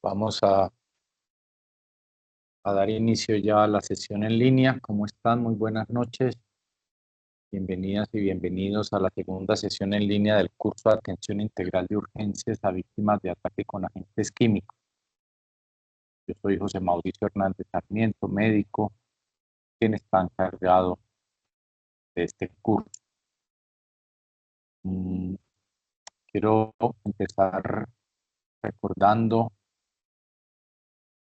Vamos a dar inicio ya a la sesión en línea. ¿Cómo están? Muy buenas noches. Bienvenidas y bienvenidos a la segunda sesión en línea del curso de Atención Integral de Urgencias a Víctimas de Ataque con Agentes Químicos. Yo soy José Mauricio Hernández Sarmiento, médico, quien está encargado de este curso. Quiero empezar recordando,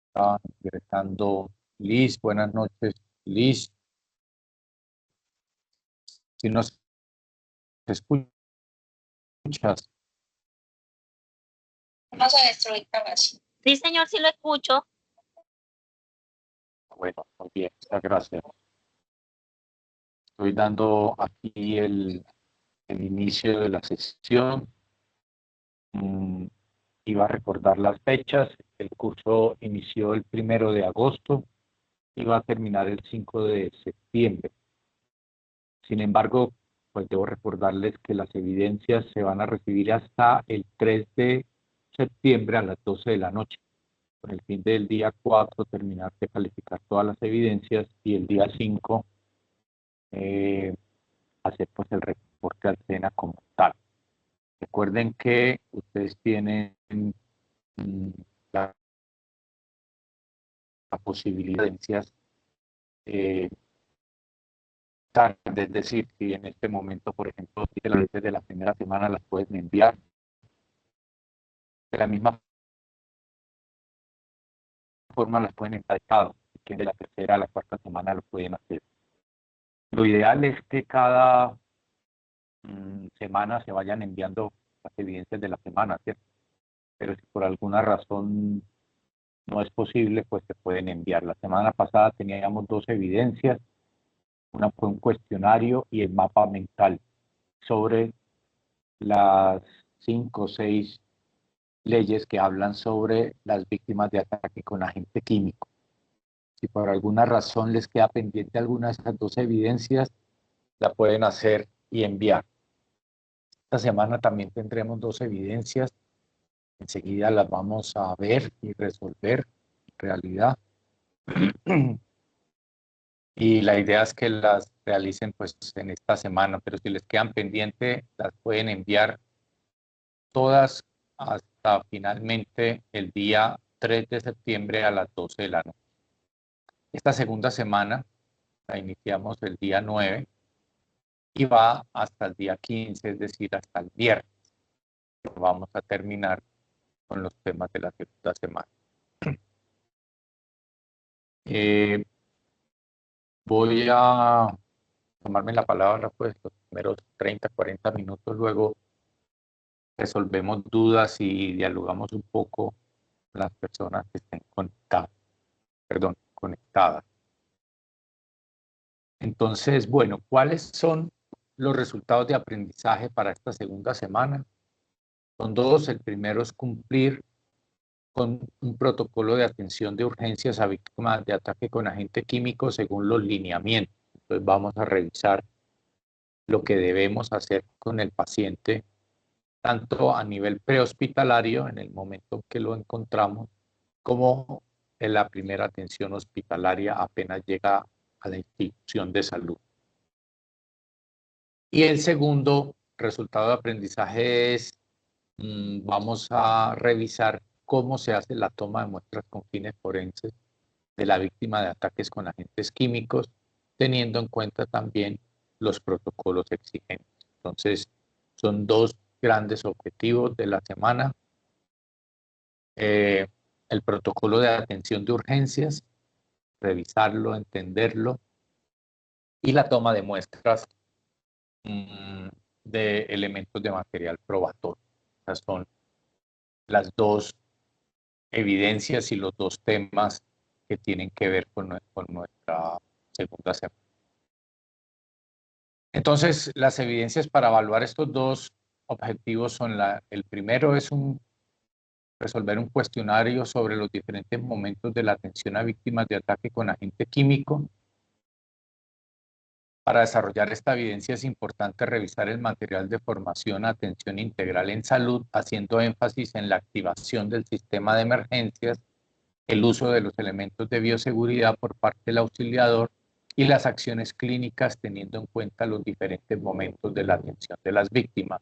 está ingresando Liz. Buenas noches, Liz. Si nos escuchas. Vamos a destruir grabación. Sí, señor, sí lo escucho. Bueno, muy bien, muchas gracias. Estoy dando aquí el inicio de la sesión. Iba a recordar las fechas. El curso inició el 1 de agosto y va a terminar el 5 de septiembre. Sin embargo, pues debo recordarles que las evidencias se van a recibir hasta el 3 de septiembre a las 12 de la noche, con el fin del día 4 terminar de calificar todas las evidencias y el día 5 hacer pues el reporte al SENA como tal. Recuerden que ustedes tienen la posibilidad de evidencias tarde, es decir, si en este momento, por ejemplo, de la primera semana las pueden enviar, de la misma forma las pueden enviar, que de la tercera a la cuarta semana lo pueden hacer. Lo ideal es que cada semana se vayan enviando las evidencias de la semana, ¿cierto? Pero si por alguna razón no es posible, pues se pueden enviar. La semana pasada teníamos 2 evidencias, una fue un cuestionario y el mapa mental sobre las 5 o 6 leyes que hablan sobre las víctimas de ataque con agente químico. Si por alguna razón les queda pendiente alguna de esas 2 evidencias, la pueden hacer y enviar. Esta semana también tendremos 2 evidencias. Enseguida las vamos a ver y resolver en realidad. Y la idea es que las realicen pues en esta semana, pero si les quedan pendientes, las pueden enviar todas hasta finalmente el día 3 de septiembre a las 12 de la noche. Esta segunda semana la iniciamos el día 9 y va hasta el día 15, es decir, hasta el viernes. Vamos a terminar con los temas de la segunda semana. Voy a tomarme la palabra pues los primeros 30, 40 minutos, luego resolvemos dudas y dialogamos un poco con las personas que estén conectadas. Entonces, bueno, ¿cuáles son los resultados de aprendizaje para esta segunda semana? Son 2. El primero es cumplir con un protocolo de atención de urgencias a víctimas de ataque con agente químico según los lineamientos. Entonces vamos a revisar lo que debemos hacer con el paciente, tanto a nivel prehospitalario, en el momento que lo encontramos, como en la primera atención hospitalaria apenas llega a la institución de salud. Y el segundo resultado de aprendizaje es, vamos a revisar cómo se hace la toma de muestras con fines forenses de la víctima de ataques con agentes químicos, teniendo en cuenta también los protocolos exigentes. Entonces, son 2 grandes objetivos de la semana. El protocolo de atención de urgencias, revisarlo, entenderlo, y la toma de muestras de elementos de material probatorio. Estas son las 2 evidencias y los 2 temas que tienen que ver con nuestra segunda semana. Entonces, las evidencias para evaluar estos 2 objetivos son el primero es resolver un cuestionario sobre los diferentes momentos de la atención a víctimas de ataque con agente químico. Para desarrollar esta evidencia es importante revisar el material de formación Atención Integral en Salud, haciendo énfasis en la activación del sistema de emergencias, el uso de los elementos de bioseguridad por parte del auxiliador y las acciones clínicas teniendo en cuenta los diferentes momentos de la atención de las víctimas.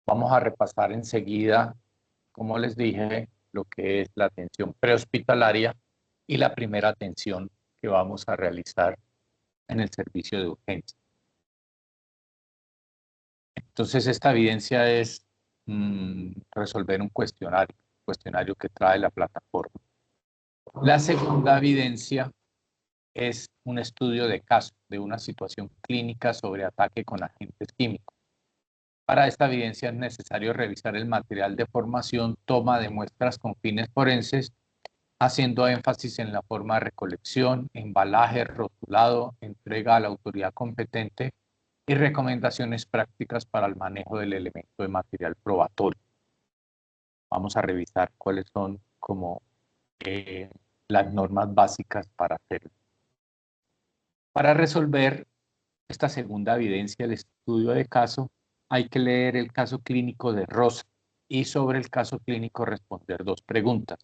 Vamos a repasar enseguida, como les dije, lo que es la atención prehospitalaria y la primera atención que vamos a realizar en el servicio de urgencia. Entonces, esta evidencia es resolver un cuestionario que trae la plataforma. La segunda evidencia es un estudio de caso de una situación clínica sobre ataque con agentes químicos. Para esta evidencia es necesario revisar el material de formación, toma de muestras con fines forenses, haciendo énfasis en la forma de recolección, embalaje, rotulado, entrega a la autoridad competente y recomendaciones prácticas para el manejo del elemento de material probatorio. Vamos a revisar cuáles son como las normas básicas para hacerlo. Para resolver esta segunda evidencia, el estudio de caso, hay que leer el caso clínico de Rosa y sobre el caso clínico responder dos preguntas.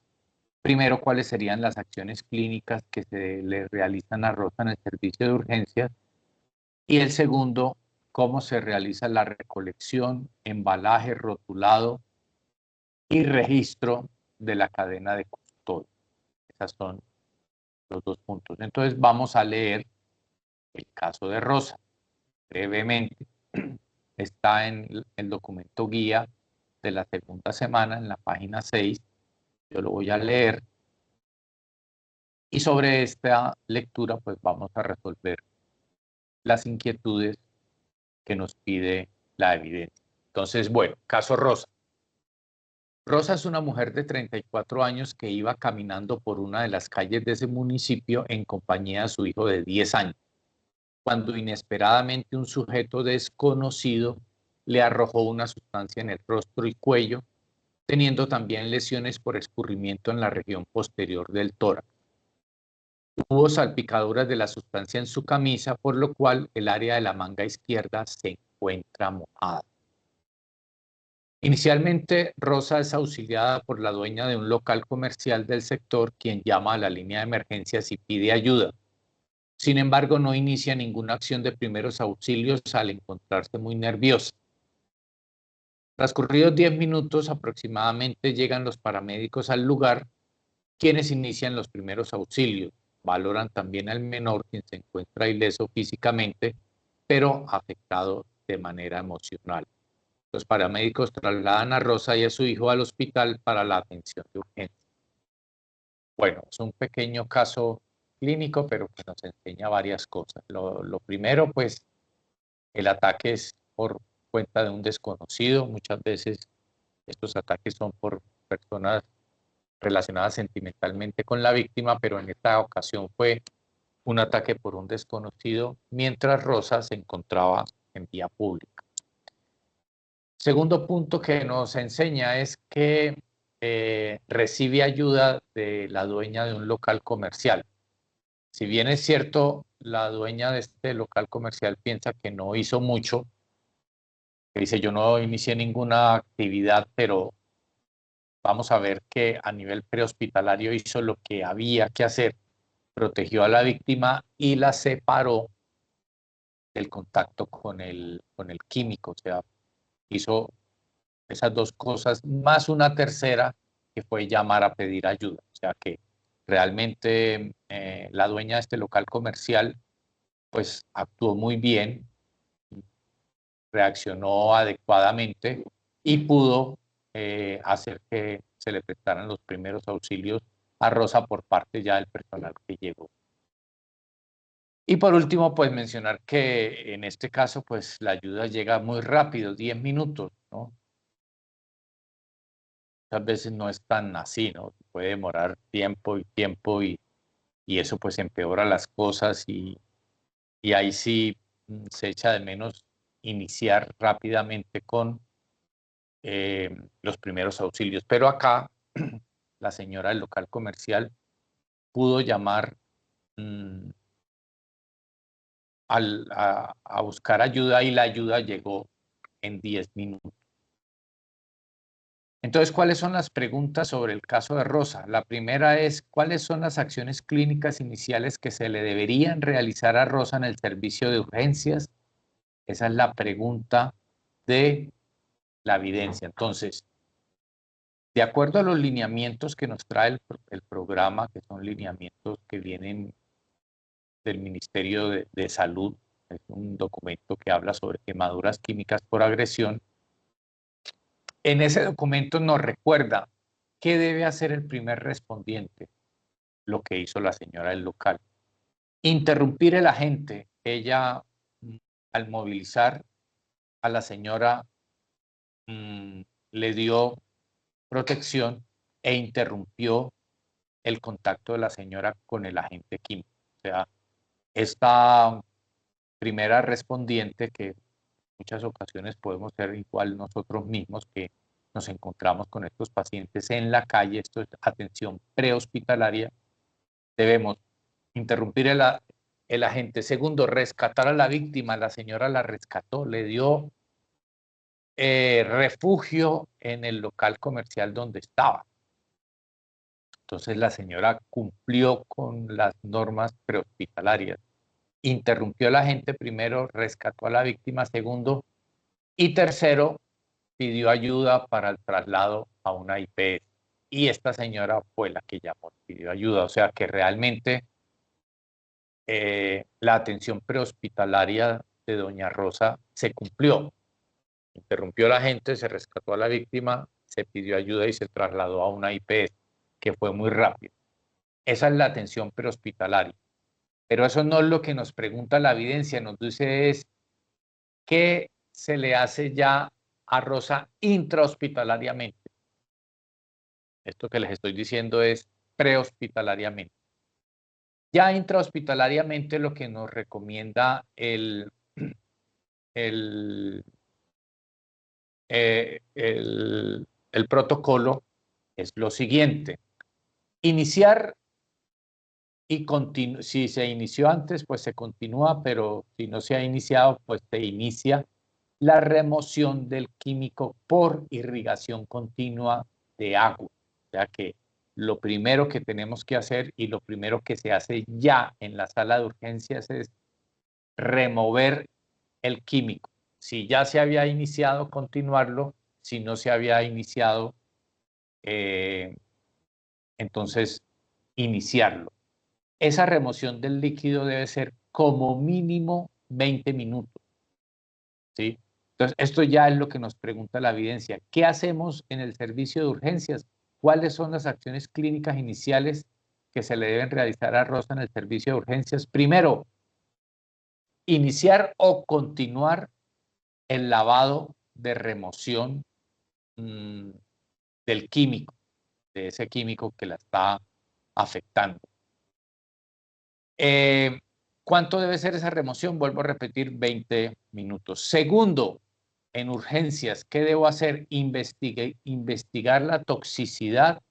Primero, ¿cuáles serían las acciones clínicas que se le realizan a Rosa en el servicio de urgencias? Y el segundo, ¿cómo se realiza la recolección, embalaje, rotulado y registro de la cadena de custodia? Esos son los dos puntos. Entonces vamos a leer el caso de Rosa brevemente. Está en el documento guía de la segunda semana, en la página 6. Yo lo voy a leer. Y sobre esta lectura, pues vamos a resolver las inquietudes que nos pide la evidencia. Entonces, bueno, caso Rosa. Rosa es una mujer de 34 años que iba caminando por una de las calles de ese municipio en compañía de su hijo de 10 años, cuando inesperadamente un sujeto desconocido le arrojó una sustancia en el rostro y cuello, teniendo también lesiones por escurrimiento en la región posterior del tórax. Hubo salpicaduras de la sustancia en su camisa, por lo cual el área de la manga izquierda se encuentra mojada. Inicialmente, Rosa es auxiliada por la dueña de un local comercial del sector, quien llama a la línea de emergencias y pide ayuda. Sin embargo, no inicia ninguna acción de primeros auxilios al encontrarse muy nerviosa. Transcurridos 10 minutos aproximadamente llegan los paramédicos al lugar, quienes inician los primeros auxilios. Valoran también al menor, quien se encuentra ileso físicamente, pero afectado de manera emocional. Los paramédicos trasladan a Rosa y a su hijo al hospital para la atención de urgencia. Bueno, es un pequeño caso clínico, pero que nos enseña varias cosas. Lo primero, pues, el ataque es por cuenta de un desconocido. Muchas veces estos ataques son por personas relacionadas sentimentalmente con la víctima, pero en esta ocasión fue un ataque por un desconocido mientras Rosa se encontraba en vía pública. Segundo punto que nos enseña es que recibe ayuda de la dueña de un local comercial. Si bien es cierto, la dueña de este local comercial piensa que no hizo mucho, que dice yo no inicié ninguna actividad, pero vamos a ver que a nivel prehospitalario hizo lo que había que hacer, protegió a la víctima y la separó del contacto con el químico, o sea, hizo esas dos cosas, más una tercera que fue llamar a pedir ayuda. O sea que realmente la dueña de este local comercial pues actuó muy bien, reaccionó adecuadamente y pudo hacer que se le prestaran los primeros auxilios a Rosa por parte ya del personal que llegó. Y por último, pues mencionar que en este caso, pues la ayuda llega muy rápido, 10 minutos, ¿no? Muchas veces no es tan así, ¿no? Puede demorar tiempo y eso pues empeora las cosas y ahí sí se echa de menos iniciar rápidamente con los primeros auxilios. Pero acá la señora del local comercial pudo llamar a buscar ayuda y la ayuda llegó en 10 minutos. Entonces, ¿cuáles son las preguntas sobre el caso de Rosa? La primera es, ¿cuáles son las acciones clínicas iniciales que se le deberían realizar a Rosa en el servicio de urgencias? Esa es la pregunta de la evidencia. Entonces, de acuerdo a los lineamientos que nos trae el programa, que son lineamientos que vienen del Ministerio de Salud, es un documento que habla sobre quemaduras químicas por agresión. En ese documento nos recuerda qué debe hacer el primer respondiente, lo que hizo la señora del local. Interrumpir el agente. Ella, al movilizar a la señora, le dio protección e interrumpió el contacto de la señora con el agente químico. O sea, esta primera respondiente, que en muchas ocasiones podemos ser igual nosotros mismos, que nos encontramos con estos pacientes en la calle, esto es atención prehospitalaria, debemos interrumpir el agente. Segundo, rescatar a la víctima. La señora la rescató, le dio refugio en el local comercial donde estaba. Entonces la señora cumplió con las normas prehospitalarias. Interrumpió al agente primero, rescató a la víctima segundo y tercero, pidió ayuda para el traslado a una IPS. Y esta señora fue la que llamó, pidió ayuda. O sea que realmente la atención prehospitalaria de doña Rosa se cumplió. Interrumpió a la gente, se rescató a la víctima, se pidió ayuda y se trasladó a una IPS, que fue muy rápido. Esa es la atención prehospitalaria. Pero eso no es lo que nos pregunta la evidencia, nos dice es qué se le hace ya a Rosa intrahospitalariamente. Esto que les estoy diciendo es prehospitalariamente. Ya intrahospitalariamente lo que nos recomienda el protocolo es lo siguiente: iniciar y si se inició antes, pues se continúa, pero si no se ha iniciado, pues se inicia la remoción del químico por irrigación continua de agua. O sea que lo primero que tenemos que hacer y lo primero que se hace ya en la sala de urgencias es remover el químico. Si ya se había iniciado, continuarlo. Si no se había iniciado, entonces iniciarlo. Esa remoción del líquido debe ser como mínimo 20 minutos. ¿Sí? Entonces, esto ya es lo que nos pregunta la evidencia. ¿Qué hacemos en el servicio de urgencias? ¿Cuáles son las acciones clínicas iniciales que se le deben realizar a Rosa en el servicio de urgencias? Primero, iniciar o continuar el lavado de remoción del químico, de ese químico que la está afectando. ¿Cuánto debe ser esa remoción? Vuelvo a repetir, 20 minutos. Segundo, en urgencias, ¿qué debo hacer? Investigar la toxicidad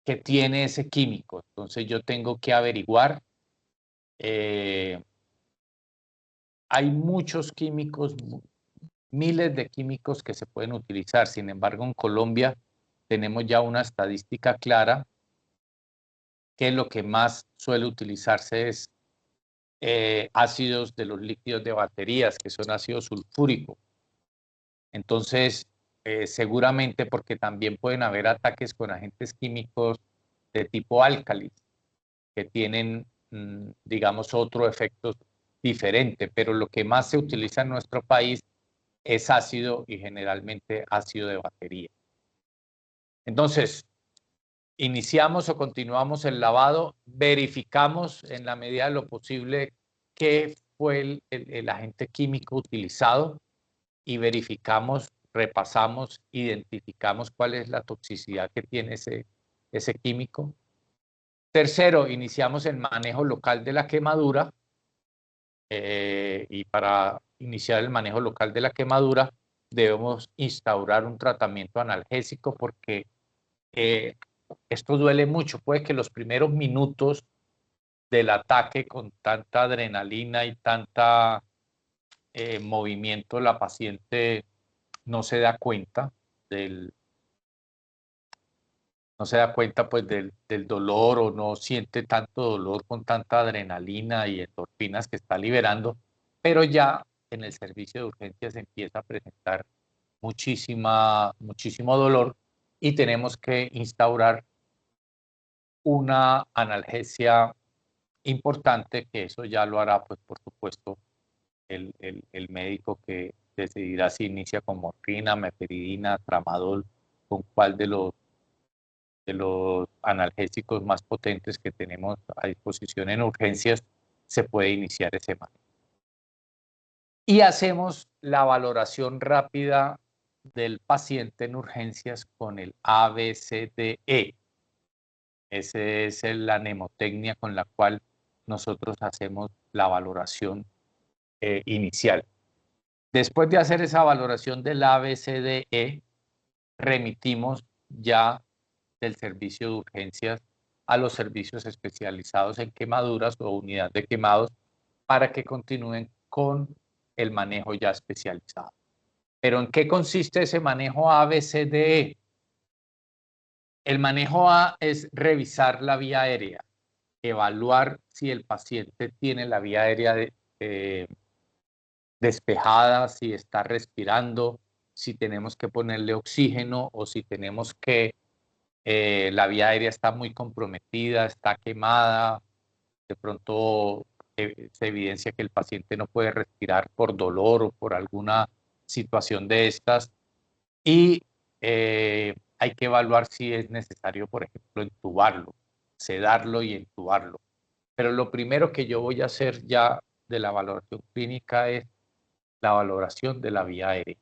que tiene ese químico. Entonces yo tengo que averiguar. Hay muchos químicos, miles de químicos que se pueden utilizar. Sin embargo, en Colombia tenemos ya una estadística clara que lo que más suele utilizarse es ácidos de los líquidos de baterías, que son ácido sulfúrico. Entonces, seguramente porque también pueden haber ataques con agentes químicos de tipo álcalis, que tienen, digamos, otro efecto diferente, pero lo que más se utiliza en nuestro país es ácido y generalmente ácido de batería. Entonces, iniciamos o continuamos el lavado, verificamos en la medida de lo posible qué fue el agente químico utilizado y verificamos, repasamos, identificamos cuál es la toxicidad que tiene ese químico. Tercero, iniciamos el manejo local de la quemadura y para iniciar el manejo local de la quemadura debemos instaurar un tratamiento analgésico porque esto duele mucho. Puede que los primeros minutos del ataque con tanta adrenalina y tanta movimiento, la paciente no se da cuenta no se da cuenta pues del dolor o no siente tanto dolor con tanta adrenalina y endorfinas que está liberando, pero ya en el servicio de urgencias empieza a presentar muchísimo dolor y tenemos que instaurar una analgesia importante, que eso ya lo hará pues por supuesto el médico, que decidirá si inicia con morfina, meperidina, tramadol, con cuál de los analgésicos más potentes que tenemos a disposición en urgencias se puede iniciar ese manejo. Y hacemos la valoración rápida del paciente en urgencias con el ABCDE. Esa es la mnemotecnia con la cual nosotros hacemos la valoración inicial. Después de hacer esa valoración del ABCDE, remitimos ya del servicio de urgencias a los servicios especializados en quemaduras o unidad de quemados para que continúen con el manejo ya especializado. ¿Pero en qué consiste ese manejo ABCDE? El manejo A es revisar la vía aérea, evaluar si el paciente tiene la vía aérea despejada, si está respirando, si tenemos que ponerle oxígeno o si tenemos que la vía aérea está muy comprometida, está quemada, de pronto se evidencia que el paciente no puede respirar por dolor o por alguna situación de estas, y hay que evaluar si es necesario, por ejemplo, entubarlo, sedarlo y entubarlo. Pero lo primero que yo voy a hacer ya de la valoración clínica es la valoración de la vía aérea.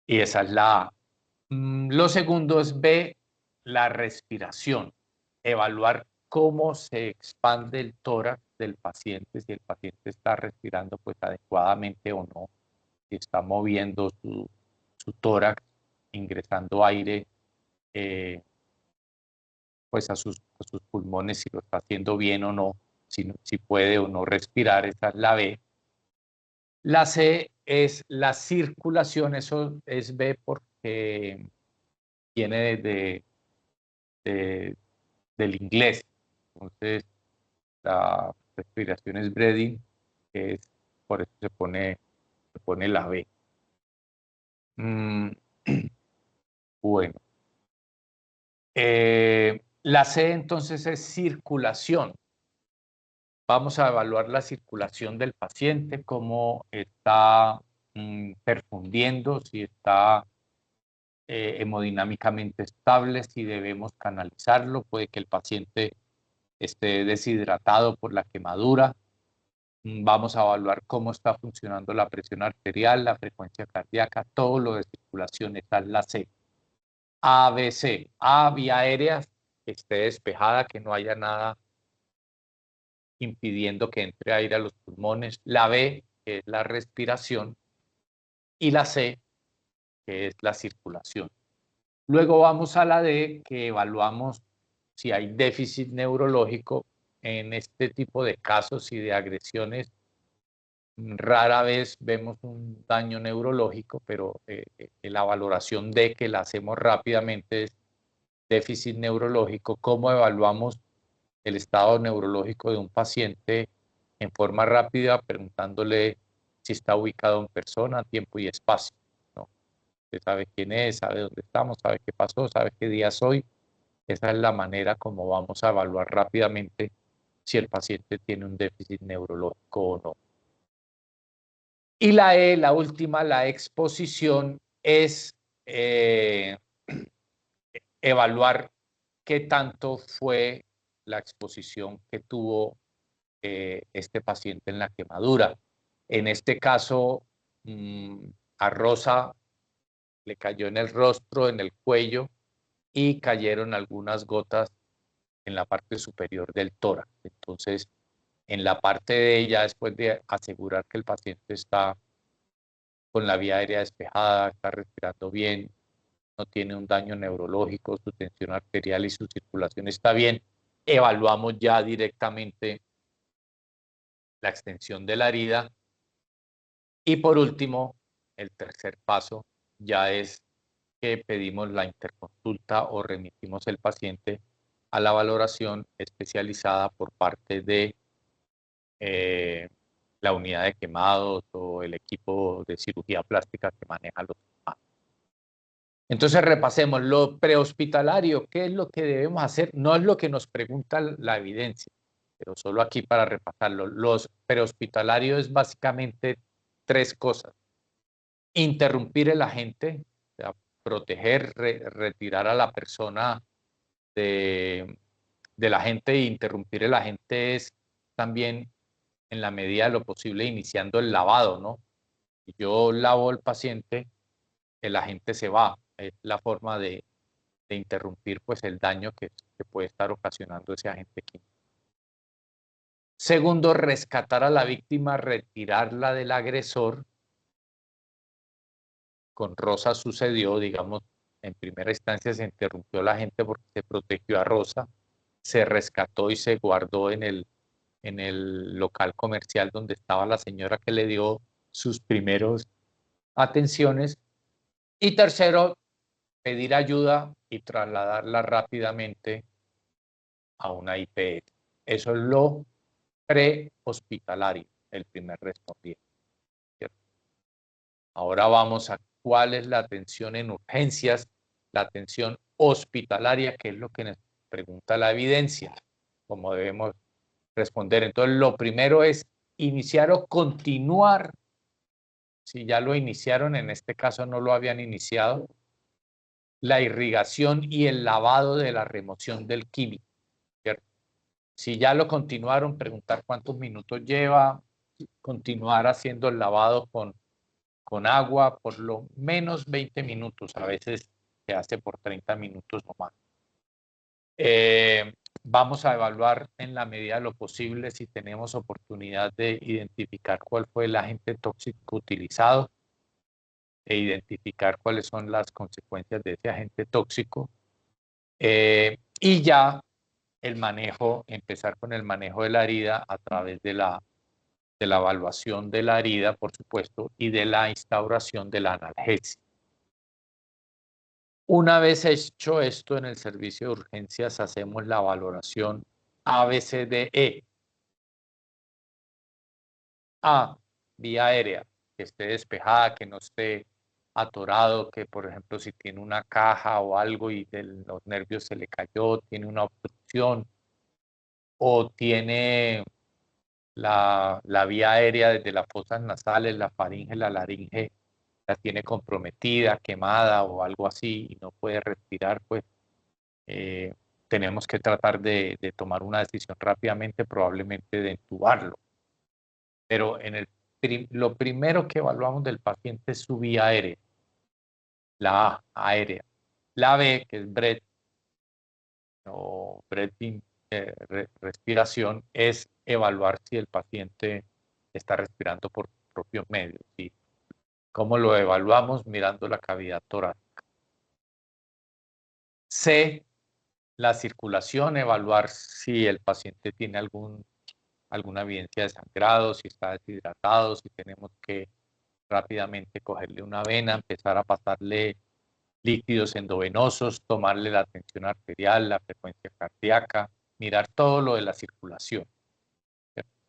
Y esa es la A. Lo segundo es B, la respiración. Evaluar cómo se expande el tórax del paciente, si el paciente está respirando pues adecuadamente o no, si está moviendo su tórax, ingresando aire pues a sus pulmones, si lo está haciendo bien o no, si puede o no respirar. Esa es la B. La C es la circulación, eso es B porque viene del inglés. Entonces, la respiración es breathing, que es, por eso se pone la B. Bueno. La C entonces es circulación. Vamos a evaluar la circulación del paciente, cómo está perfundiendo, si está hemodinámicamente estable, si debemos canalizarlo. Puede que el paciente esté deshidratado por la quemadura. Vamos a evaluar cómo está funcionando la presión arterial, la frecuencia cardíaca, todo lo de circulación. Esta es la C. A, B, C. A, vía aérea, que esté despejada, que no haya nada impidiendo que entre aire a los pulmones. La B, que es la respiración. Y la C, que es la circulación. Luego vamos a la D, que evaluamos si hay déficit neurológico. En este tipo de casos y de agresiones, rara vez vemos un daño neurológico, pero la valoración D, que la hacemos rápidamente, es déficit neurológico. ¿Cómo evaluamos el estado neurológico de un paciente? En forma rápida, preguntándole si está ubicado en persona, tiempo y espacio, ¿no? Usted sabe quién es, sabe dónde estamos, sabe qué pasó, sabe qué día es hoy. Esa es la manera como vamos a evaluar rápidamente si el paciente tiene un déficit neurológico o no. Y la E, la última, la exposición, es evaluar qué tanto fue la exposición que tuvo este paciente en la quemadura. En este caso, a Rosa le cayó en el rostro, en el cuello, y cayeron algunas gotas en la parte superior del tórax. Entonces, en la parte de ella, después de asegurar que el paciente está con la vía aérea despejada, está respirando bien, no tiene un daño neurológico, su tensión arterial y su circulación está bien, evaluamos ya directamente la extensión de la herida. Y por último, el tercer paso ya es que pedimos la interconsulta o remitimos el paciente a la valoración especializada por parte de la unidad de quemados o el equipo de cirugía plástica que maneja los quemados. Entonces repasemos lo prehospitalario, ¿qué es lo que debemos hacer? No es lo que nos pregunta la evidencia, pero solo aquí para repasarlo. Los prehospitalarios es básicamente tres cosas. Interrumpir el agente, o sea, proteger, retirar a la persona del agente, e interrumpir el agente es también en la medida de lo posible iniciando el lavado, ¿no? Si yo lavo al paciente, el agente se va. Es la forma de interrumpir pues el daño que puede estar ocasionando ese agente químico. Segundo, rescatar a la víctima, retirarla del agresor. Con Rosa sucedió, digamos, en primera instancia se interrumpió la gente porque se protegió a Rosa, se rescató y se guardó en el local comercial donde estaba la señora que le dio sus primeros atenciones. Y tercero, pedir ayuda y trasladarla rápidamente a una IPS. Eso es lo prehospitalario, el primer respondiente, ¿cierto? Ahora vamos a cuál es la atención en urgencias, la atención hospitalaria, que es lo que nos pregunta la evidencia, cómo debemos responder. Entonces, lo primero es iniciar o continuar. Si ya lo iniciaron, en este caso no lo habían iniciado, la irrigación y el lavado de la remoción del químico, ¿cierto? Si ya lo continuaron, preguntar cuántos minutos lleva, continuar haciendo el lavado con agua por lo menos 20 minutos, a veces se hace por 30 minutos o más. Vamos a evaluar en la medida de lo posible si tenemos oportunidad de identificar cuál fue el agente tóxico utilizado e identificar cuáles son las consecuencias de ese agente tóxico. Y ya el manejo, empezar con el manejo de la herida a través de la evaluación de la herida, por supuesto, y de la instauración de la analgesia. Una vez hecho esto en el servicio de urgencias, hacemos la valoración ABCDE. A, vía aérea, que esté despejada, que no esté atorado, que por ejemplo si tiene una caja o algo y de los nervios se le cayó, tiene una obstrucción o tiene la vía aérea desde las fosas nasales, la faringe, la laringe, la tiene comprometida, quemada o algo así y no puede respirar, pues tenemos que tratar de tomar una decisión rápidamente, probablemente de entubarlo. Pero lo primero que evaluamos del paciente es su vía aérea, la A, aérea. La B, que es breath, o breathing, respiración, es evaluar si el paciente está respirando por propios medios. ¿Sí? ¿Cómo lo evaluamos? Mirando la cavidad torácica. C, la circulación, evaluar si el paciente tiene alguna evidencia de sangrado, si está deshidratado, si tenemos que rápidamente cogerle una vena, empezar a pasarle líquidos endovenosos, tomarle la tensión arterial, la frecuencia cardíaca, mirar todo lo de la circulación.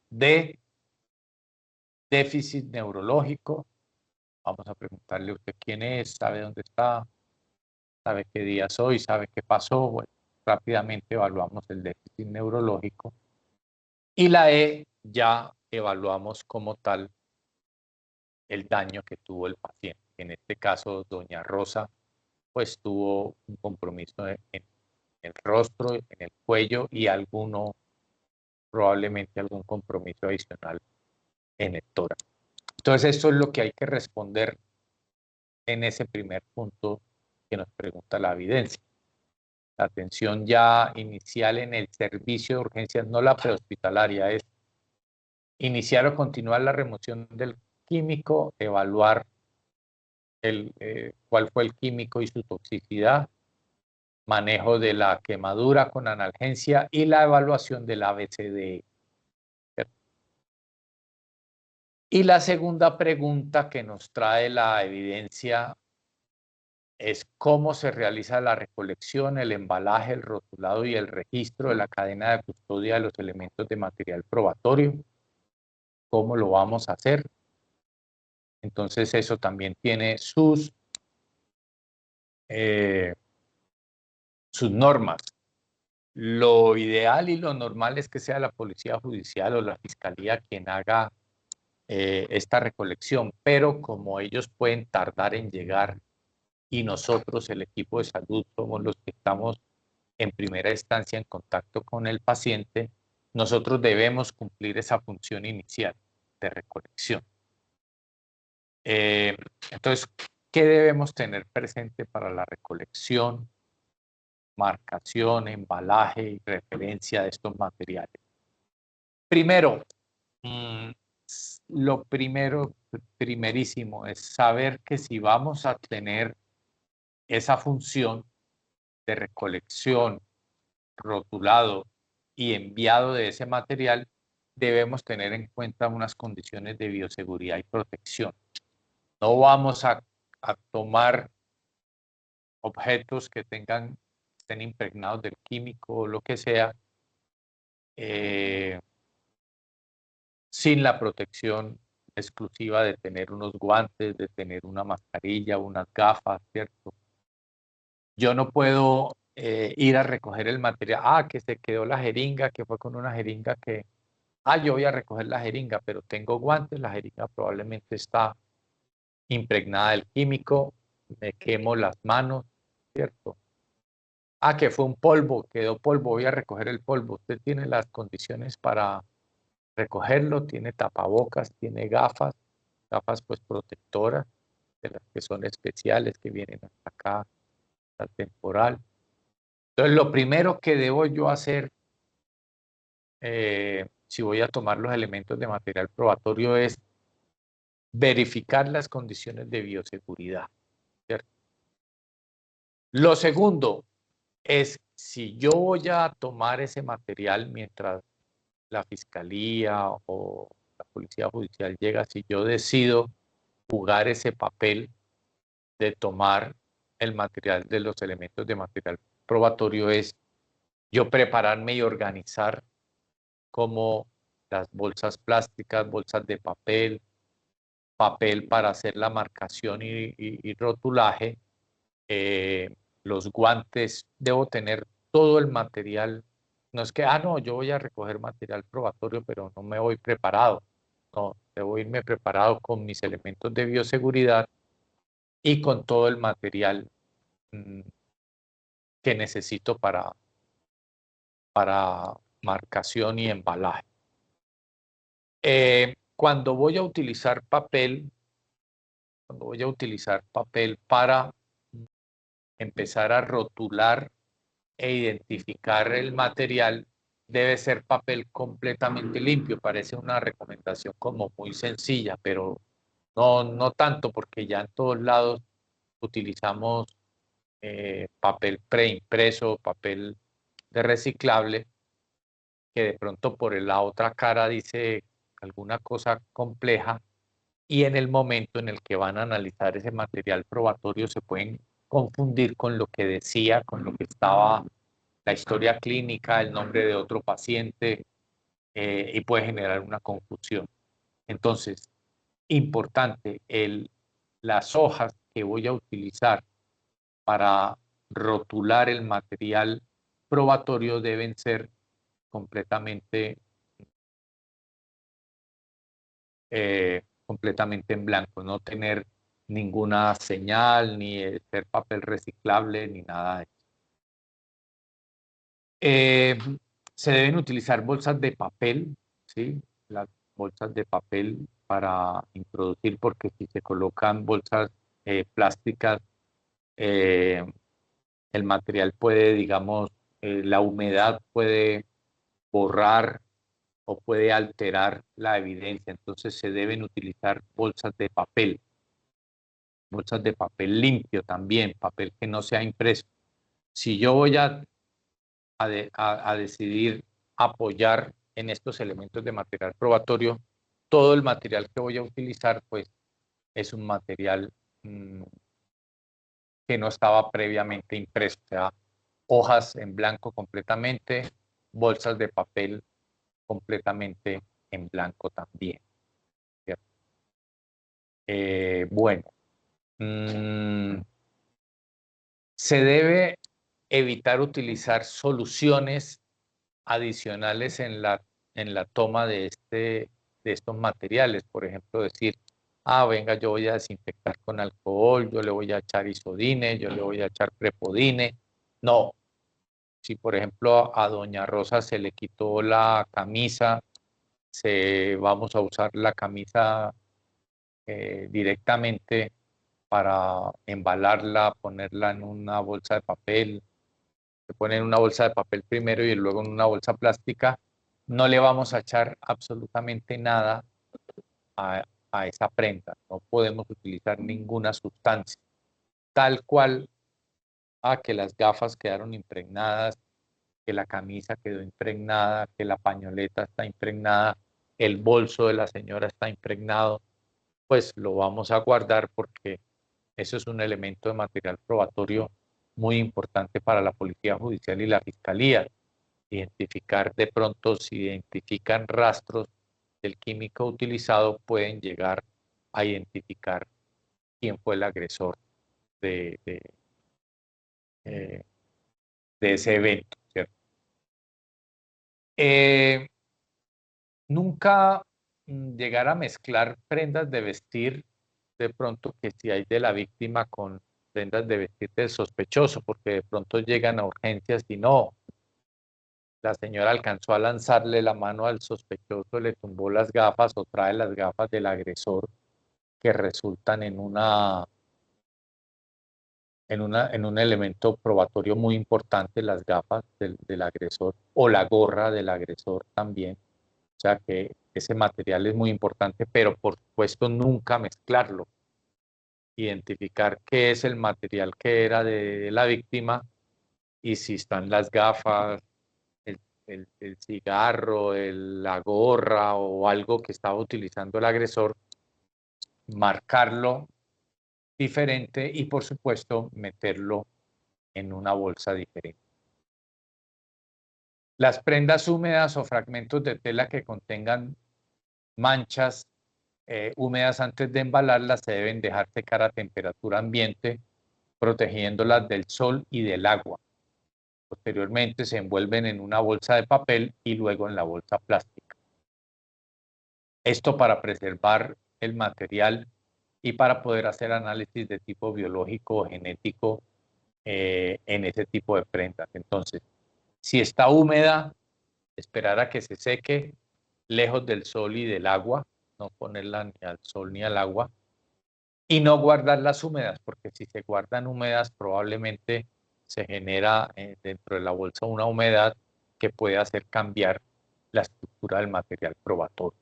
D, déficit neurológico. Vamos a preguntarle a usted quién es, sabe dónde está, sabe qué día soy, sabe qué pasó. Bueno, rápidamente evaluamos el déficit neurológico. Y la E, ya evaluamos como tal el daño que tuvo el paciente. En este caso, doña Rosa, pues tuvo un compromiso en el rostro, en el cuello y probablemente algún compromiso adicional en el tórax. Entonces, esto es lo que hay que responder en ese primer punto que nos pregunta la evidencia. La atención ya inicial en el servicio de urgencias, no la prehospitalaria, es iniciar o continuar la remoción del químico, evaluar cuál fue el químico y su toxicidad, manejo de la quemadura con analgesia y la evaluación del ABCDE. Y la segunda pregunta que nos trae la evidencia es cómo se realiza la recolección, el embalaje, el rotulado y el registro de la cadena de custodia de los elementos de material probatorio. ¿Cómo lo vamos a hacer? Entonces eso también tiene sus normas. Lo ideal y lo normal es que sea la policía judicial o la fiscalía quien haga esta recolección, pero como ellos pueden tardar en llegar y nosotros, el equipo de salud, somos los que estamos en primera instancia en contacto con el paciente, nosotros debemos cumplir esa función inicial de recolección. Entonces, ¿qué debemos tener presente para la recolección, marcación, embalaje y referencia de estos materiales? Primero, lo primerísimo es saber que si vamos a tener esa función de recolección, rotulado y enviado de ese material, debemos tener en cuenta unas condiciones de bioseguridad y protección. No vamos a tomar objetos que estén impregnados del químico o lo que sea, sin la protección exclusiva de tener unos guantes, de tener una mascarilla, unas gafas, ¿cierto? Yo no puedo ir a recoger el material, que se quedó la jeringa, que fue con una jeringa que, yo voy a recoger la jeringa, pero tengo guantes, la jeringa probablemente está impregnada del químico, me quemo las manos, ¿cierto? Que fue un polvo, quedó polvo, voy a recoger el polvo. Usted tiene las condiciones para recogerlo, tiene tapabocas, tiene gafas pues protectoras, de las que son especiales, que vienen hasta acá, la temporal. Entonces, lo primero que debo yo hacer, si voy a tomar los elementos de material probatorio, es verificar las condiciones de bioseguridad, ¿cierto? Lo segundo es, si yo voy a tomar ese material mientras la fiscalía o la policía judicial llega, si yo decido jugar ese papel de tomar el material de los elementos de material probatorio, es yo prepararme y organizar como las bolsas plásticas, bolsas de papel, papel para hacer la marcación y rotulaje, los guantes, debo tener todo el material. No es que, no, yo voy a recoger material probatorio, pero no me voy preparado. No, debo irme preparado con mis elementos de bioseguridad y con todo el material que necesito para marcación y embalaje. Cuando voy a utilizar papel para empezar a rotular e identificar el material, debe ser papel completamente limpio. Parece una recomendación como muy sencilla, pero no tanto, porque ya en todos lados utilizamos papel preimpreso, papel de reciclable, que de pronto por la otra cara dice alguna cosa compleja, y en el momento en el que van a analizar ese material probatorio se pueden confundir con lo que decía, con lo que estaba la historia clínica, el nombre de otro paciente, y puede generar una confusión. Entonces, importante, las hojas que voy a utilizar para rotular el material probatorio deben ser completamente en blanco, no tener ninguna señal, ni ser papel reciclable, ni nada de eso. Se deben utilizar bolsas de papel, ¿sí? Las bolsas de papel para introducir, porque si se colocan bolsas plásticas, el material puede, digamos, la humedad puede borrar o puede alterar la evidencia. Entonces se deben utilizar bolsas de papel limpio también, papel que no sea impreso. Si yo voy a decidir apoyar en estos elementos de material probatorio, todo el material que voy a utilizar, pues, es un material que no estaba previamente impreso, o sea, hojas en blanco completamente, bolsas de papel completamente en blanco también. Bueno, se debe evitar utilizar soluciones adicionales en la toma de estos materiales. Por ejemplo, decir, venga, yo voy a desinfectar con alcohol, yo le voy a echar isodine, yo le voy a echar prepodine. No. Si, por ejemplo, a doña Rosa se le quitó la camisa, vamos a usar la camisa directamente para embalarla, ponerla en una bolsa de papel. Se pone en una bolsa de papel primero y luego en una bolsa plástica. No le vamos a echar absolutamente nada a esa prenda. No podemos utilizar ninguna sustancia. Tal cual que las gafas quedaron impregnadas, que la camisa quedó impregnada, que la pañoleta está impregnada, el bolso de la señora está impregnado, pues lo vamos a guardar porque eso es un elemento de material probatorio muy importante para la Policía Judicial y la Fiscalía. Identificar de pronto, si identifican rastros del químico utilizado, pueden llegar a identificar quién fue el agresor de ese evento, ¿cierto? Nunca llegar a mezclar prendas de vestir, de pronto que si hay de la víctima con prendas de vestir del sospechoso, porque de pronto llegan a urgencias y no, la señora alcanzó a lanzarle la mano al sospechoso, le tumbó las gafas o trae las gafas del agresor que resultan en un elemento probatorio muy importante, las gafas del agresor o la gorra del agresor también. O sea que ese material es muy importante, pero por supuesto nunca mezclarlo. Identificar qué es el material que era de la víctima y si están las gafas, el cigarro, la gorra o algo que estaba utilizando el agresor, marcarlo diferente y por supuesto meterlo en una bolsa diferente. Las prendas húmedas o fragmentos de tela que contengan manchas húmedas antes de embalarlas se deben dejar secar a temperatura ambiente, protegiéndolas del sol y del agua. Posteriormente se envuelven en una bolsa de papel y luego en la bolsa plástica. Esto para preservar el material y para poder hacer análisis de tipo biológico o genético en ese tipo de prendas. Entonces, si está húmeda, esperar a que se seque, lejos del sol y del agua, no ponerla ni al sol ni al agua, y no guardarlas húmedas, porque si se guardan húmedas probablemente se genera dentro de la bolsa una humedad que puede hacer cambiar la estructura del material probatorio.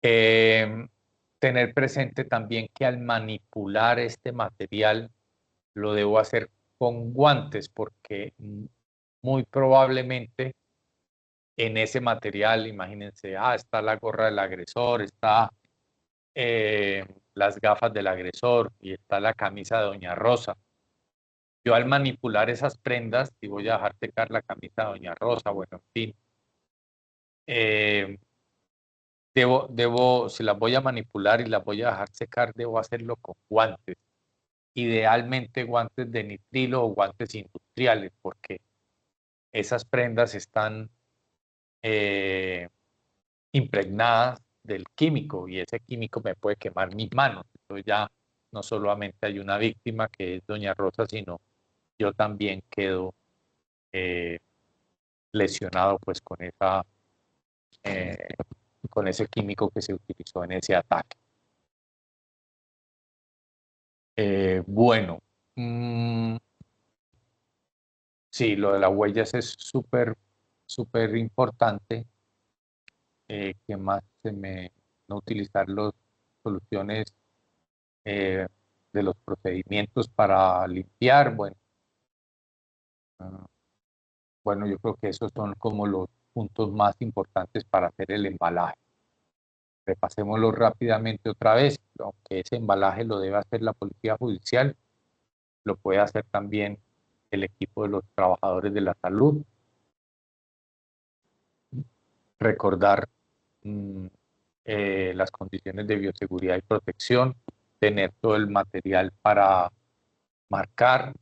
Tener presente también que al manipular este material lo debo hacer con guantes, porque muy probablemente en ese material, imagínense, está la gorra del agresor, está las gafas del agresor y está la camisa de doña Rosa. Yo al manipular esas prendas, y voy a dejar secar la camisa de doña Rosa, bueno, en fin, si las voy a manipular y las voy a dejar secar, debo hacerlo con guantes. Idealmente guantes de nitrilo o guantes industriales, porque esas prendas están impregnadas del químico y ese químico me puede quemar mis manos. Entonces ya no solamente hay una víctima que es doña Rosa, sino yo también quedo lesionado pues con ese químico que se utilizó en ese ataque. Bueno, sí, lo de las huellas es súper importante. ¿Qué más? No utilizar las soluciones de los procedimientos para limpiar, bueno, yo creo que esos son como los puntos más importantes para hacer el embalaje. Repasémoslo rápidamente otra vez, aunque ese embalaje lo debe hacer la policía judicial, lo puede hacer también el equipo de los trabajadores de la salud. Recordar las condiciones de bioseguridad y protección, tener todo el material para marcar,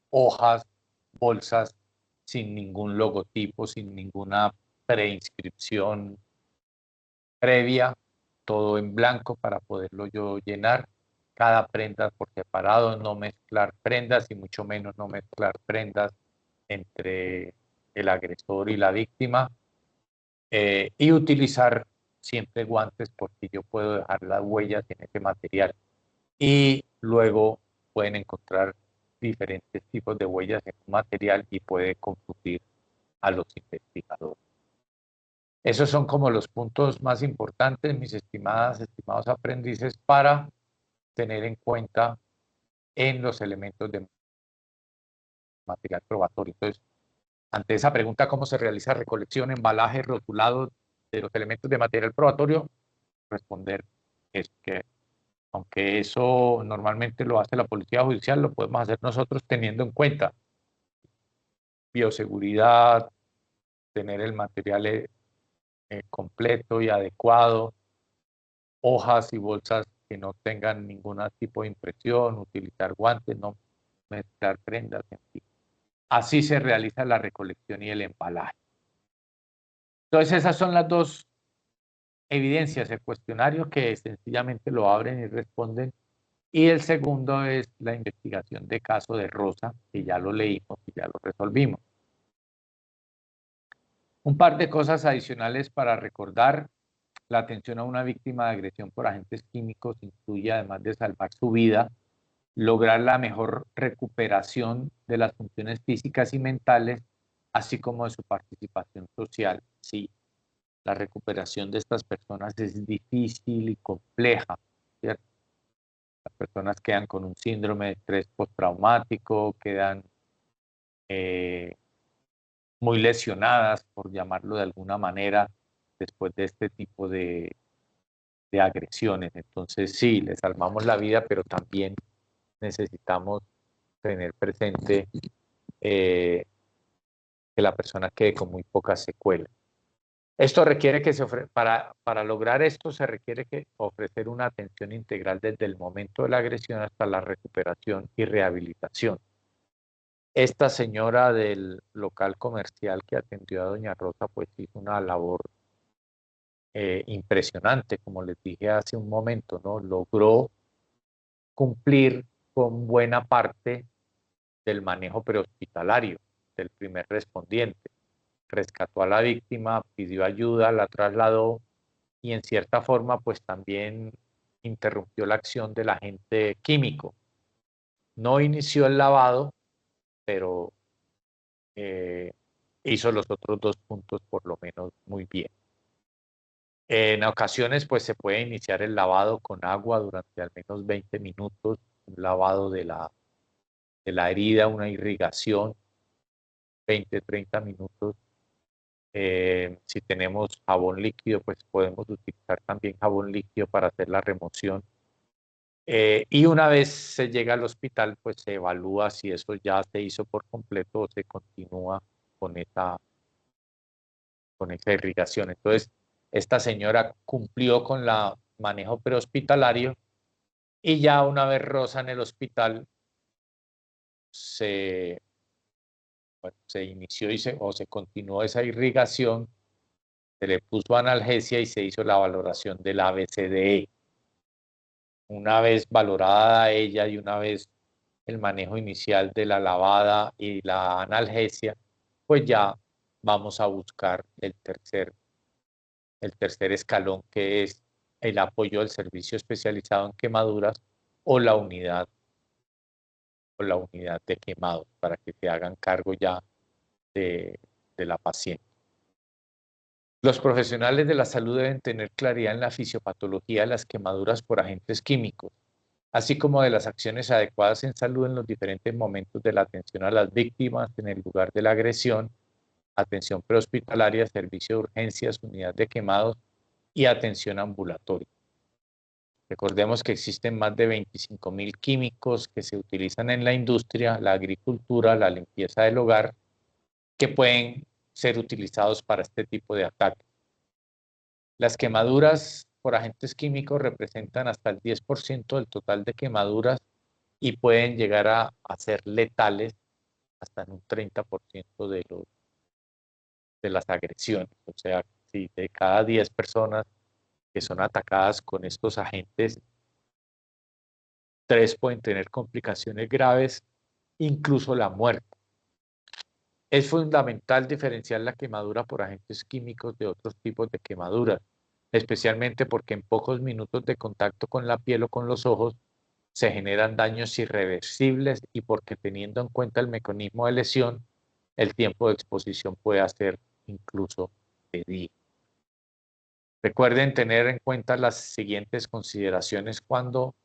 hojas, bolsas, sin ningún logotipo, sin ninguna preinscripción previa, todo en blanco para poderlo yo llenar, cada prenda por separado, no mezclar prendas y mucho menos no mezclar prendas entre el agresor y la víctima, y utilizar siempre guantes porque yo puedo dejar las huellas en ese material y luego pueden encontrar diferentes tipos de huellas en un material y puede confundir a los investigadores. Esos son como los puntos más importantes, mis estimados aprendices, para tener en cuenta en los elementos de material probatorio. Entonces, ante esa pregunta, ¿cómo se realiza recolección, embalaje, rotulado de los elementos de material probatorio? Responder es que, aunque eso normalmente lo hace la policía judicial, lo podemos hacer nosotros teniendo en cuenta bioseguridad, tener el material completo y adecuado, hojas y bolsas que no tengan ningún tipo de impresión, utilizar guantes, no mezclar prendas, en fin. Así se realiza la recolección y el embalaje. Entonces esas son las dos evidencias, el cuestionario que sencillamente lo abren y responden, y el segundo es la investigación de caso de Rosa, que ya lo leímos y ya lo resolvimos. Un par de cosas adicionales para recordar. La atención a una víctima de agresión por agentes químicos incluye, además de salvar su vida, lograr la mejor recuperación de las funciones físicas y mentales, así como de su participación social. Sí, la recuperación de estas personas es difícil y compleja, ¿cierto? Las personas quedan con un síndrome de estrés postraumático, quedan muy lesionadas, por llamarlo de alguna manera, después de este tipo de agresiones. Entonces sí, le salvamos la vida, pero también necesitamos tener presente que la persona quede con muy pocas secuelas. Esto requiere que para lograr esto se requiere que ofrecer una atención integral desde el momento de la agresión hasta la recuperación y rehabilitación. Esta señora del local comercial que atendió a doña Rosa pues hizo una labor impresionante, como les dije hace un momento, ¿no? Logró cumplir con buena parte del manejo prehospitalario del primer respondiente. Rescató a la víctima, pidió ayuda, la trasladó y en cierta forma pues también interrumpió la acción del agente químico. No inició el lavado, pero hizo los otros dos puntos por lo menos muy bien. En ocasiones pues se puede iniciar el lavado con agua durante al menos 20 minutos, un lavado de la herida, una irrigación, 20, 30 minutos. Si tenemos jabón líquido, pues podemos utilizar también jabón líquido para hacer la remoción. Y una vez se llega al hospital, pues se evalúa si eso ya se hizo por completo o se continúa con esa irrigación. Entonces, esta señora cumplió con el manejo prehospitalario y ya una vez Rosa en el hospital se inició o se continuó esa irrigación, se le puso analgesia y se hizo la valoración del ABCDE. Una vez valorada ella y una vez el manejo inicial de la lavada y la analgesia, pues ya vamos a buscar el tercer escalón, que es el apoyo del servicio especializado en quemaduras o la unidad de quemados, para que se hagan cargo ya de la paciente. Los profesionales de la salud deben tener claridad en la fisiopatología de las quemaduras por agentes químicos. así como de las acciones adecuadas en salud en los diferentes momentos de la atención a las víctimas en el lugar de la agresión, atención prehospitalaria, servicio de urgencias, unidad de quemados y atención ambulatoria. Recordemos que existen más de 25.000 químicos que se utilizan en la industria, la agricultura, la limpieza del hogar, que pueden ser utilizados para este tipo de ataques. Las quemaduras por agentes químicos representan hasta el 10% del total de quemaduras y pueden llegar a ser letales hasta en un 30% de las agresiones. O sea, si de cada 10 personas que son atacadas con estos agentes, 3 pueden tener complicaciones graves, incluso la muerte. Es fundamental diferenciar la quemadura por agentes químicos de otros tipos de quemaduras, especialmente porque en pocos minutos de contacto con la piel o con los ojos se generan daños irreversibles y porque teniendo en cuenta el mecanismo de lesión, el tiempo de exposición puede ser incluso de día. Recuerden tener en cuenta las siguientes consideraciones cuando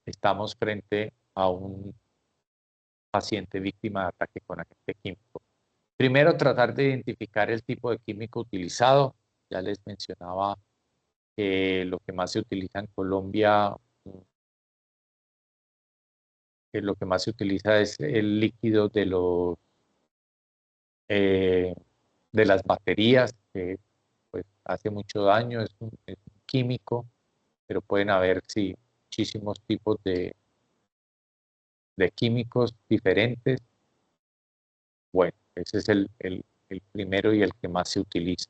estamos frente a un paciente víctima de ataque con agente químico. Primero, tratar de identificar el tipo de químico utilizado. Ya les mencionaba que lo que más se utiliza en Colombia, que lo que más se utiliza es el líquido de las baterías, que pues, hace mucho daño, es un químico, pero pueden haber sí, muchísimos tipos de químicos diferentes. Bueno, ese es el primero y el que más se utiliza.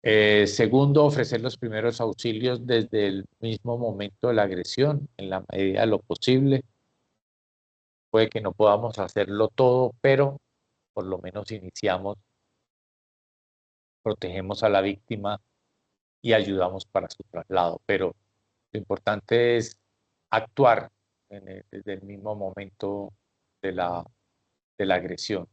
Segundo, ofrecer los primeros auxilios desde el mismo momento de la agresión, en la medida de lo posible. Puede que no podamos hacerlo todo, pero por lo menos iniciamos, protegemos a la víctima y ayudamos para su traslado. Pero lo importante es actuar desde el mismo momento de la agresión.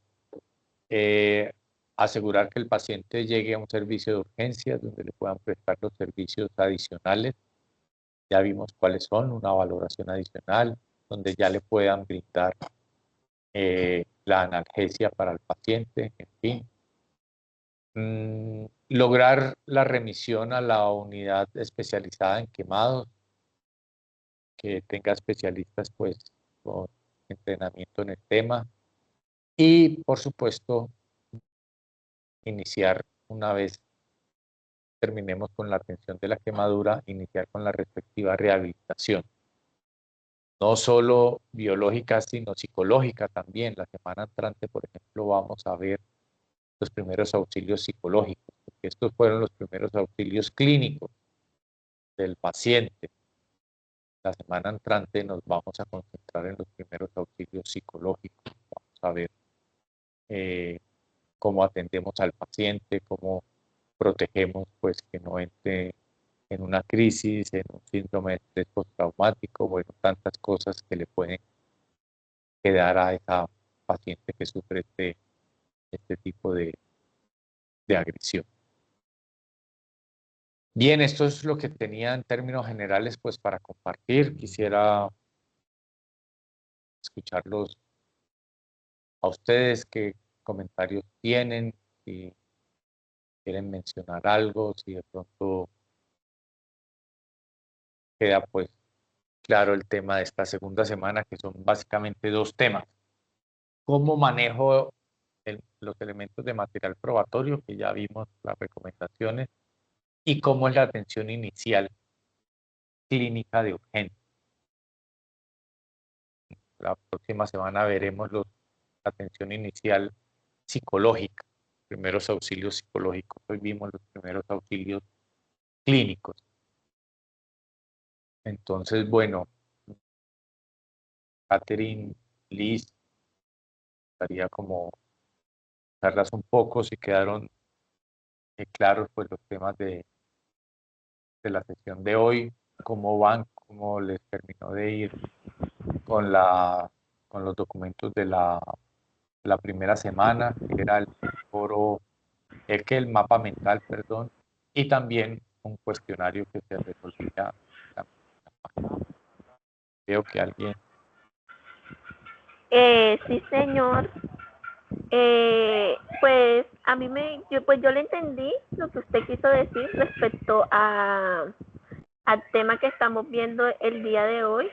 Asegurar que el paciente llegue a un servicio de urgencias donde le puedan prestar los servicios adicionales. Ya vimos cuáles son, una valoración adicional, donde ya le puedan brindar la analgesia para el paciente, en fin. Lograr la remisión a la unidad especializada en quemados, que tenga especialistas pues con entrenamiento en el tema. Y, por supuesto, iniciar una vez terminemos con la atención de la quemadura, iniciar con la respectiva rehabilitación. No solo biológica, sino psicológica también. La semana entrante, por ejemplo, vamos a ver los primeros auxilios psicológicos, porque estos fueron los primeros auxilios clínicos del paciente. La semana entrante nos vamos a concentrar en los primeros auxilios psicológicos. Vamos a ver cómo atendemos al paciente, cómo protegemos pues que no entre en una crisis, en un síndrome de estrés postraumático, bueno, tantas cosas que le pueden quedar a esa paciente que sufre este tipo de agresión. Bien, esto es lo que tenía en términos generales pues para compartir. Quisiera escucharlos a ustedes, qué comentarios tienen, si quieren mencionar algo, si de pronto queda pues claro el tema de esta segunda semana, que son básicamente dos temas. ¿Cómo manejo los elementos de material probatorio, que ya vimos las recomendaciones, y cómo es la atención inicial clínica de urgencia? La próxima semana veremos la atención inicial psicológica, primeros auxilios psicológicos. Hoy vimos los primeros auxilios clínicos. Entonces, bueno, Catherine, Liz, estaría como charlas un poco, si quedaron claros pues los temas de la sesión de hoy, cómo van, cómo les terminó de ir con los documentos de la primera semana, que era el foro, el mapa mental, perdón, y también un cuestionario que se resolvía. Veo que alguien... Sí, señor. Pues a mí yo le entendí lo que usted quiso decir respecto al tema que estamos viendo el día de hoy.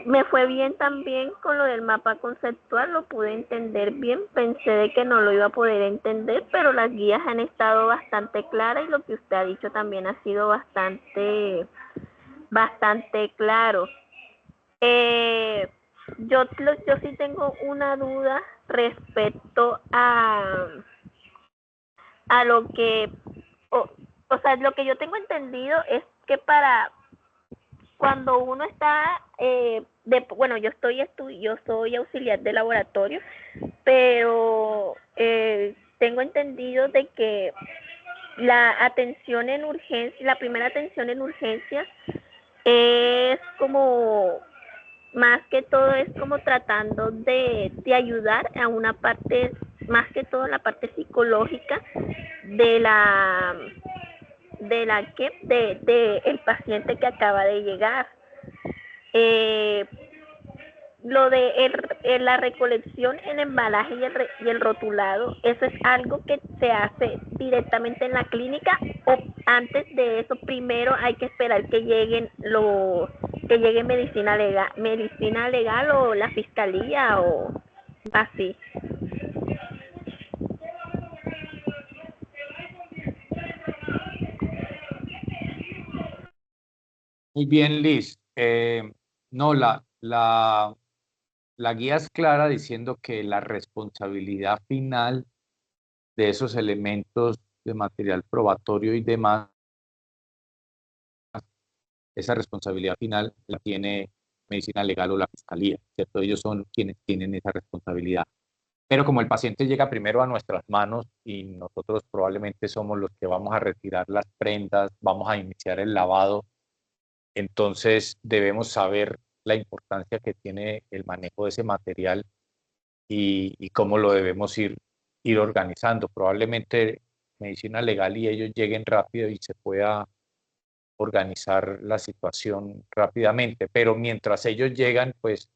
Me fue bien también con lo del mapa conceptual, lo pude entender bien, pensé de que no lo iba a poder entender, pero las guías han estado bastante claras y lo que usted ha dicho también ha sido bastante claro. Yo sí tengo una duda respecto a lo que, o sea, lo que yo tengo entendido es que para cuando uno está, bueno, yo soy auxiliar de laboratorio, pero tengo entendido de que la primera atención en urgencias es como, más que todo es como tratando de ayudar a una parte, más que todo la parte psicológica de el paciente que acaba de llegar. Lo de la recolección, el embalaje y el rotulado, ¿eso es algo que se hace directamente en la clínica o antes de eso primero hay que esperar que llegue medicina legal o la fiscalía o así? Muy bien, Liz. No, la guía es clara diciendo que la responsabilidad final de esos elementos de material probatorio y demás, esa responsabilidad final la tiene medicina legal o la fiscalía, ¿cierto? Ellos son quienes tienen esa responsabilidad. Pero como el paciente llega primero a nuestras manos y nosotros probablemente somos los que vamos a retirar las prendas, vamos a iniciar el lavado, entonces debemos saber la importancia que tiene el manejo de ese material y cómo lo debemos ir organizando. Probablemente medicina legal y ellos lleguen rápido y se pueda organizar la situación rápidamente, pero mientras ellos llegan, pues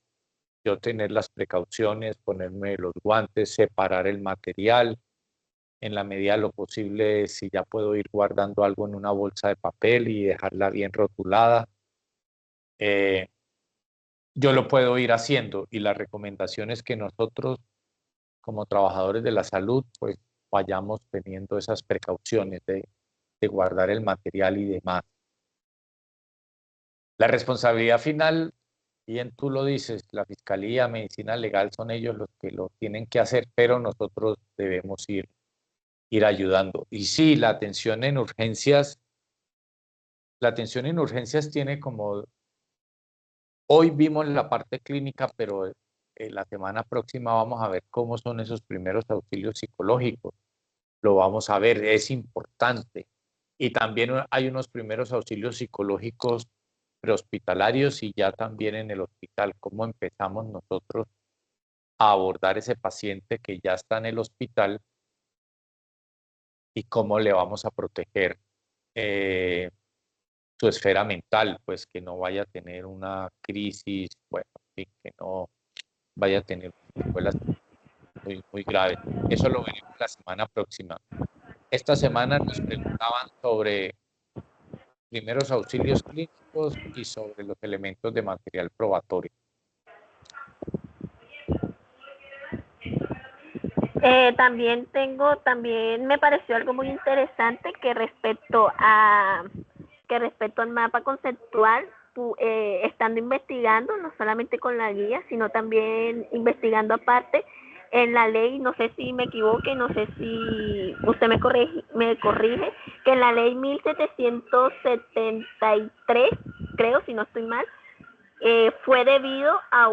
yo tener las precauciones, ponerme los guantes, separar el material, en la medida de lo posible, si ya puedo ir guardando algo en una bolsa de papel y dejarla bien rotulada, yo lo puedo ir haciendo y la recomendación es que nosotros como trabajadores de la salud pues vayamos teniendo esas precauciones de guardar el material y demás. La responsabilidad final, bien tú lo dices, la Fiscalía, Medicina Legal son ellos los que lo tienen que hacer, pero nosotros debemos ir ayudando. Y sí, la atención en urgencias tiene como, hoy vimos la parte clínica, pero la semana próxima vamos a ver cómo son esos primeros auxilios psicológicos. Lo vamos a ver, es importante. Y también hay unos primeros auxilios psicológicos prehospitalarios y ya también en el hospital, cómo empezamos nosotros a abordar ese paciente que ya está en el hospital y cómo le vamos a proteger su esfera mental, pues que no vaya a tener una crisis, bueno, sí, que no vaya a tener secuelas muy graves. Eso lo veremos la semana próxima. Esta semana nos preguntaban sobre primeros auxilios clínicos y sobre los elementos de material probatorio. También me pareció algo muy interesante que respecto al mapa conceptual, estando investigando, no solamente con la guía, sino también investigando aparte en la ley, no sé si me equivoque, no sé si usted me corrige, que en la ley 1773, creo, si no estoy mal, fue debido a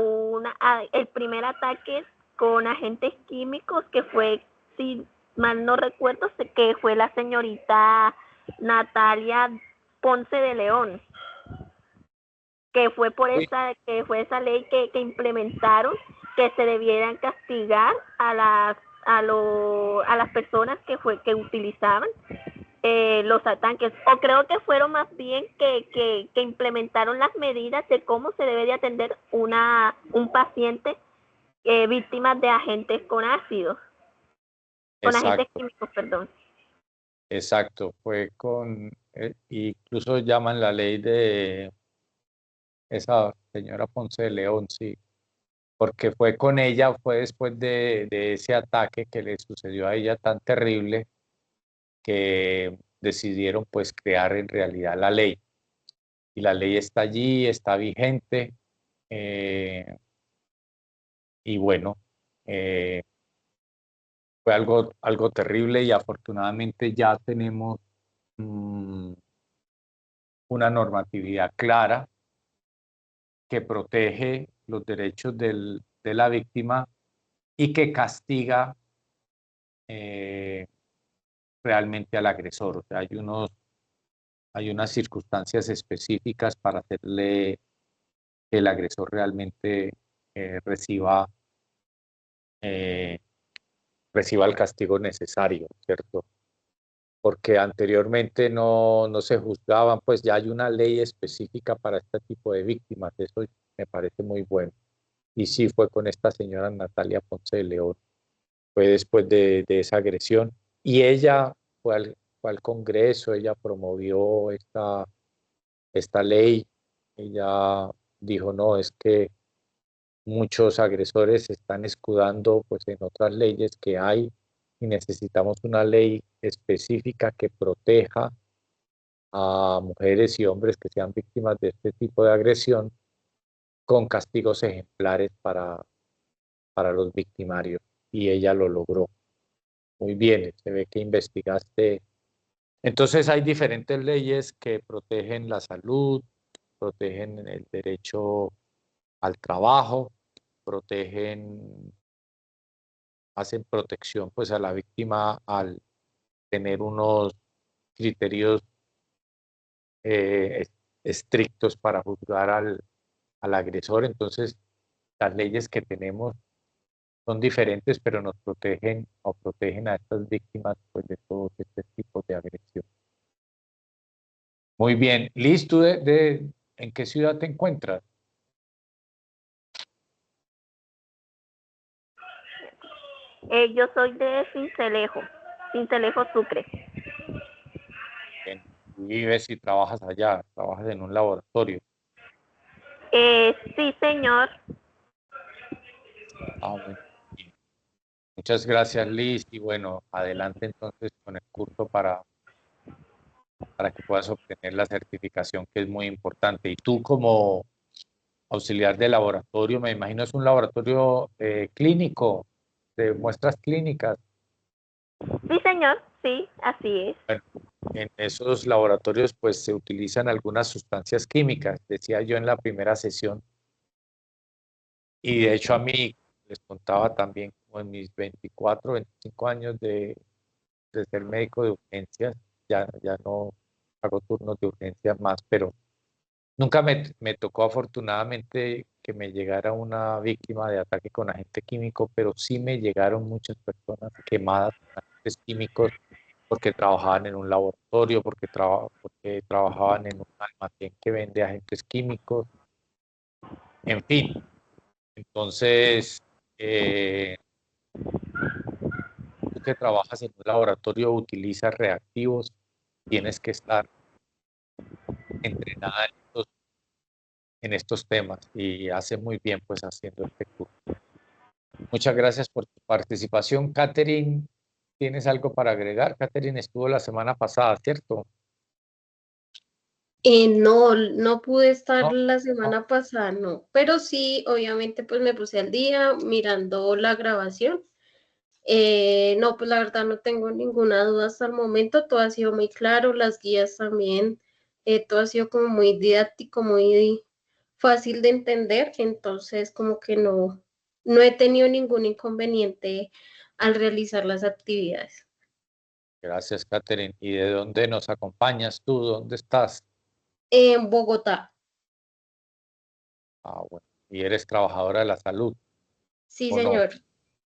el primer ataque con agentes químicos que fue, si mal no recuerdo, que fue la señorita Natalia Ponce de León, que fue esa ley que implementaron que se debieran castigar a las personas que utilizaban los ataques, o creo que fueron más bien que implementaron las medidas de cómo se debe de atender un paciente víctima de agentes con ácidos, con agentes químicos, perdón. Exacto, fue con, incluso llaman la ley de esa señora Ponce de León, sí, porque fue con ella, fue después de ese ataque que le sucedió a ella tan terrible, que decidieron pues crear en realidad la ley. Y la ley está allí, está vigente, y bueno, fue algo terrible y afortunadamente ya tenemos una normatividad clara que protege los derechos de la víctima y que castiga realmente al agresor. O sea, hay unas circunstancias específicas para hacerle que el agresor realmente reciba el castigo necesario, ¿cierto? Porque anteriormente no se juzgaban, pues ya hay una ley específica para este tipo de víctimas, eso me parece muy bueno. Y sí fue con esta señora Natalia Ponce de León, fue después de esa agresión, y ella fue al Congreso, ella promovió esta ley, ella dijo, no, es que muchos agresores se están escudando pues en otras leyes que hay y necesitamos una ley específica que proteja a mujeres y hombres que sean víctimas de este tipo de agresión con castigos ejemplares para los victimarios. Y ella lo logró. Muy bien, se ve que investigaste. Entonces hay diferentes leyes que protegen la salud, protegen el derecho al trabajo, hacen protección pues a la víctima al tener unos criterios estrictos para juzgar al agresor. Entonces las leyes que tenemos son diferentes, pero nos protegen o protegen a estas víctimas pues, de todos este tipo de agresión. Muy bien. Liz, ¿tú en qué ciudad te encuentras? Yo soy de Sincelejo, Sucre. Bien. Vives y trabajas allá, trabajas en un laboratorio. Sí, señor. Bueno. Muchas gracias, Liz. Y bueno, adelante entonces con el curso para que puedas obtener la certificación, que es muy importante. Y tú como auxiliar de laboratorio, me imagino es un laboratorio clínico, de muestras clínicas. Sí, señor, sí, así es. Bueno, en esos laboratorios pues se utilizan algunas sustancias químicas, decía yo en la primera sesión. Y de hecho a mí, les contaba también, como en mis 24, 25 años de ser médico de urgencias, ya no hago turnos de urgencias más, pero nunca me tocó afortunadamente que me llegara una víctima de ataque con agente químico, pero sí me llegaron muchas personas quemadas con agentes químicos porque trabajaban en un laboratorio, porque trabajaban en un almacén que vende agentes químicos, en fin. Entonces, tú que trabajas en un laboratorio, utilizas reactivos, tienes que estar entrenada en estos temas y hace muy bien pues haciendo este curso. Muchas gracias por tu participación. Catherine, ¿tienes algo para agregar? Catherine estuvo la semana pasada, ¿cierto? No pude estar la semana pasada, no, pero sí, obviamente pues me puse al día mirando la grabación. No, pues la verdad no tengo ninguna duda hasta el momento, todo ha sido muy claro, las guías también, todo ha sido como muy didáctico, muy fácil de entender, entonces como que no he tenido ningún inconveniente al realizar las actividades. Gracias, Catherine. ¿Y de dónde nos acompañas tú? ¿Dónde estás? En Bogotá. Bueno. ¿Y eres trabajadora de la salud? Sí, señor. No?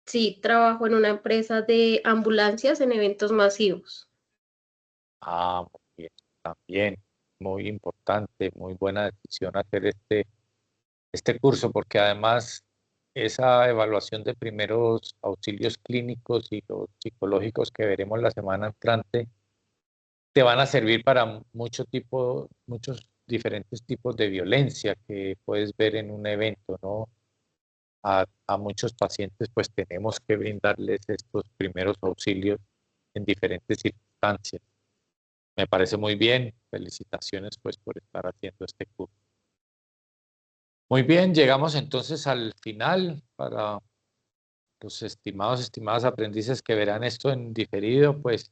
Sí, trabajo en una empresa de ambulancias en eventos masivos. Ah, muy bien, también, muy importante, muy buena decisión hacer este curso, porque además esa evaluación de primeros auxilios clínicos y los psicológicos que veremos la semana entrante te van a servir para muchos diferentes tipos de violencia que puedes ver en un evento, ¿no? A muchos pacientes pues tenemos que brindarles estos primeros auxilios en diferentes circunstancias. Me parece muy bien. Felicitaciones pues por estar haciendo este curso. Muy bien, llegamos entonces al final para los estimadas aprendices que verán esto en diferido, pues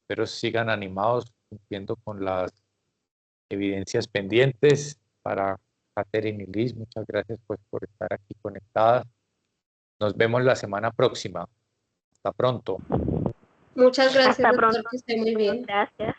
espero sigan animados cumpliendo con las evidencias pendientes. Para Catherine y Liz, muchas gracias pues por estar aquí conectadas. Nos vemos la semana próxima. Hasta pronto. Muchas gracias, Hasta doctor, pronto. que esté muy bien. Gracias.